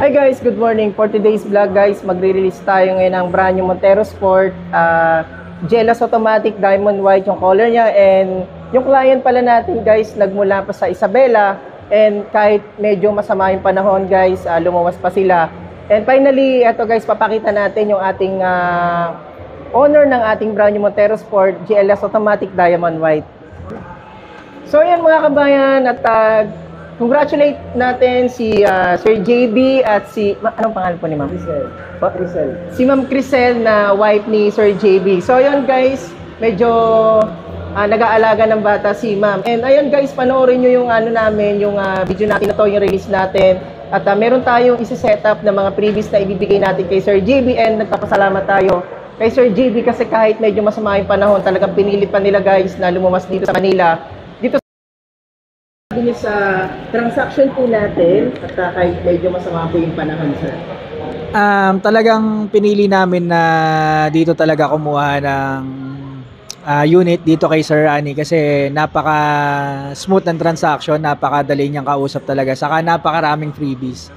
Hi guys, good morning. For today's vlog guys, magre-release tayo ngayon ng brand new Montero Sport GLS Automatic Diamond White yung color niya. And yung client pala natin guys, nagmula pa sa Isabela. And kahit medyo masama yung panahon guys, lumuwas pa sila. And finally, eto guys, papakita natin yung ating owner ng ating brand new Montero Sport GLS Automatic Diamond White. So yan mga kabayan, at congratulate natin si Sir JB at si, anong pangalan po ni Ma'am? Crisel. Si Ma'am Crisel na wife ni Sir JB. So ayun guys, medyo nag-aalaga ng bata si Ma'am. And ayun guys, panoorin nyo yung namin, yung video natin na to, yung release natin. At meron tayong isi-setup na mga previous na ibibigay natin kay Sir JB. And nagpapasalamat tayo kay Sir JB kasi kahit medyo masama yung panahon, talagang pinilit pa nila guys na lumuwas dito sa Manila. Niya sa transaction po natin at kahit medyo masama po yung panahon, sir. Talagang pinili namin na dito talaga kumuha ng unit dito kay Sir Rani kasi napaka smooth ng transaction, napakadali niyang kausap talaga, saka napakaraming freebies.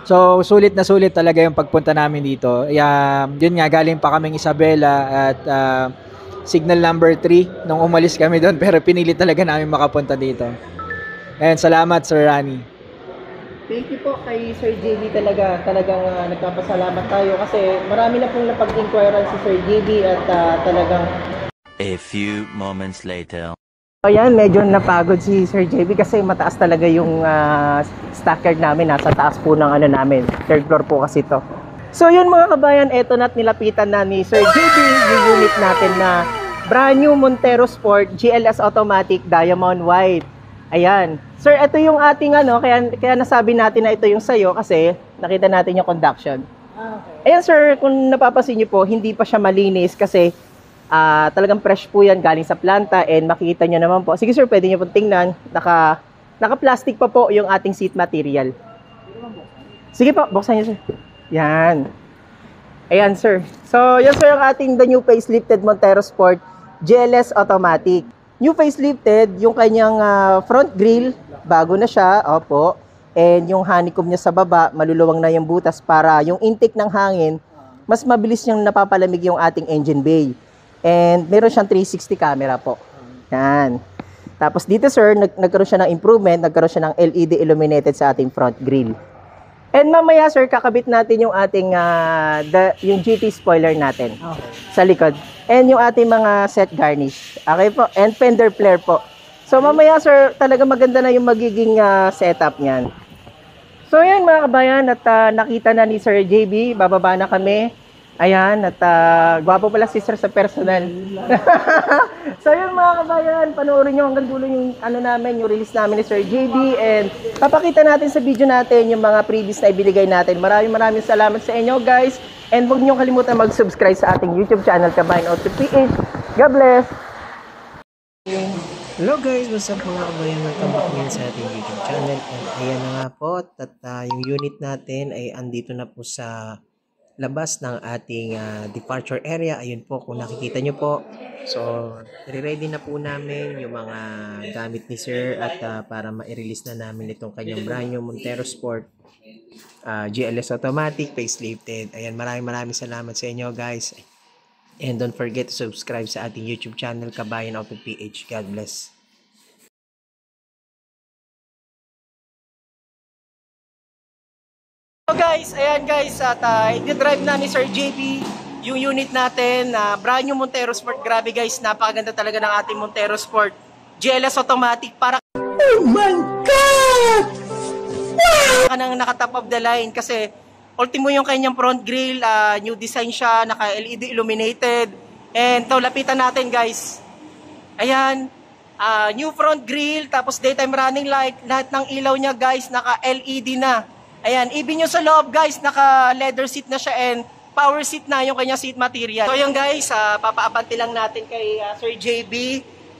So sulit na sulit talaga yung pagpunta namin dito. Yun nga, galing pa kaming Isabela at signal number 3 nung umalis kami doon, pero pinili talaga namin makapunta dito. And salamat Sir Rani. Thank you po kay Sir JB talaga. Talagang nagpapasalamat tayo kasi marami na pong napag-inquiran si Sir JB at talagang a few moments later. Ayan, medyo napagod si Sir JB kasi mataas talaga yung stockyard namin. Nasa taas po ng namin. Third floor po kasi to. So yun mga kabayan, eto na't nilapitan na ni Sir JB yung unit natin na brand new Montero Sport GLS Automatic Diamond White. Ayan. Sir, ito yung ating kaya nasabi natin na ito yung sayo kasi nakita natin yung conduction. Okay. Ayan sir, kung napapansin niyo po, hindi pa siya malinis kasi talagang fresh po yan galing sa planta and makikita niyo naman po. Sige sir, pwede niyo po tingnan. Naka-plastic pa po yung ating seat material. Sige po, buksan niyo sir. Yan. Ayan sir. So, yan sir ang ating the new facelifted Montero Sport GLS Automatic. New facelifted, yung kanyang front grille, bago na siya, opo. And yung honeycomb niya sa baba, maluluwang na yung butas para yung intake ng hangin, mas mabilis niyang napapalamig yung ating engine bay. And meron siyang 360 camera po. Yan. Tapos dito sir, nagkaroon siya ng improvement, nagkaroon siya ng LED illuminated sa ating front grille. And mamaya sir, kakabit natin yung ating yung GT spoiler natin sa likod. And yung ating mga set garnish. Okay po. And fender flare po. So mamaya sir, talaga maganda na yung magiging setup niyan. So yan mga kabayan, at nakita na ni Sir JB, bababa na kami. Ayan, at gwapo pala si sir sa personal. So yun mga kabayan, panoorin nyo hanggang dulo yung namin, yung release namin ni Sir JB. And papakita natin sa video natin yung mga previous na ibinigay natin. Maraming salamat sa inyo guys. And huwag nyo kalimutan mag-subscribe sa ating YouTube channel, Kabayan Auto PH. God bless! Hello guys, what's up mga kabayan? Welcome back ngayon sa ating YouTube channel. And ayan na nga po, at yung unit natin ay andito na po sa labas ng ating departure area. Ayun po, kung nakikita nyo po. So, ready na po namin yung mga gamit ni Sir at para ma-release na namin itong kanyang brand new Montero Sport GLS Automatic facelifted. Ayan, maraming salamat sa inyo guys. And don't forget to subscribe sa ating YouTube channel, Kabayan Auto PH. God bless. So guys, ayan guys, at i-drive na ni Sir JB yung unit natin, brand new Montero Sport. Grabe guys, napakaganda talaga ng ating Montero Sport GLS Automatic. Para oh my God! Wow! Kanang naka-top of the line kasi ultimo yung kanyang front grille, new design siya, naka-LED illuminated. And to, lapitan natin guys. Ayan, new front grille, tapos daytime running light, lahat ng ilaw niya guys, naka-LED na. Ayan, even yung sa loob guys, naka-leather seat na siya and power seat na yung kanyang seat material. So yun guys, papaabanti lang natin kay Sir JB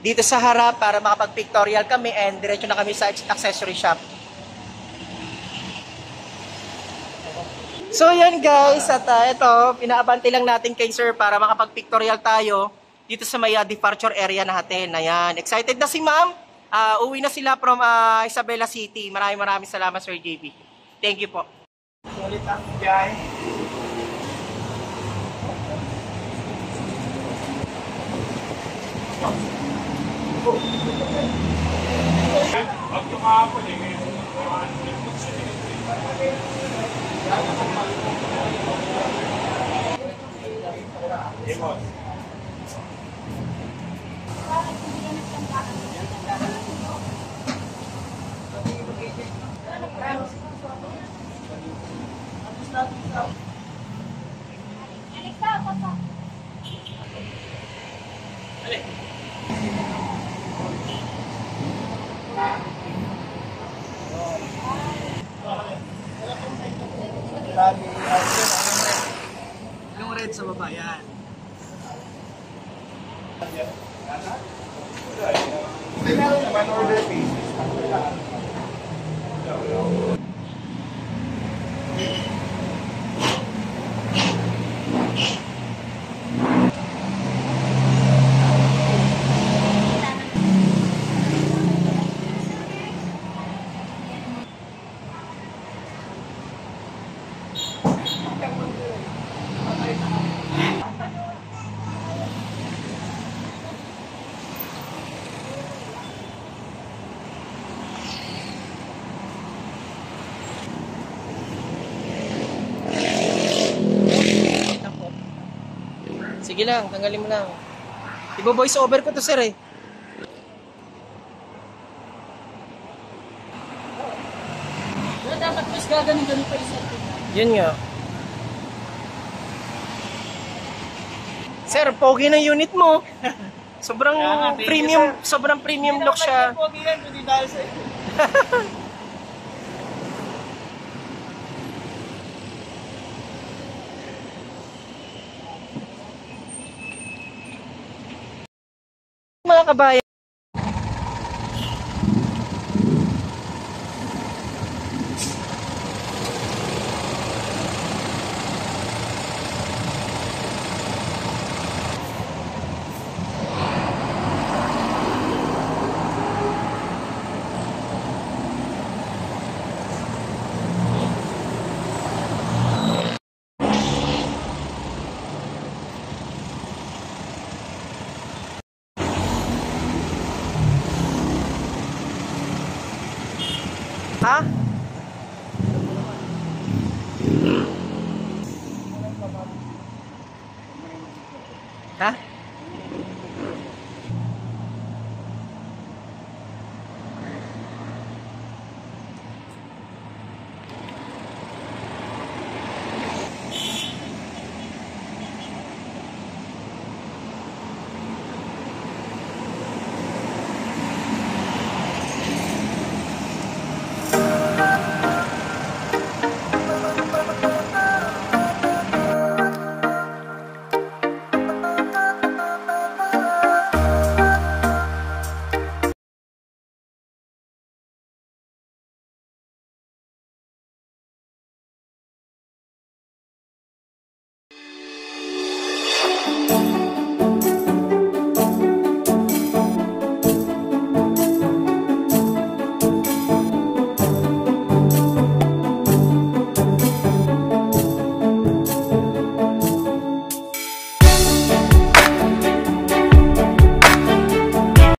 dito sa harap para makapag-pictorial kami and diretso na kami sa accessory shop. So yan guys, at ito, pinaabanti lang natin kay Sir para makapag-pictorial tayo dito sa may departure area natin. Ayan, excited na si ma'am. Uwi na sila from Isabela City. Maraming salamat Sir JB. Thank you po. ulit ang biyahe. Yung red sa baba, yan. Sige lang, tanggalin mo lang. Ibo-voice over ko to, sir eh. Dapat mas gaganon-ganon pa isa. Yun nga. Sir, pogi ng unit mo. Sobrang sobrang premium look siya. Pogi yan, kundi dahil sa Mga kabayan. Ha?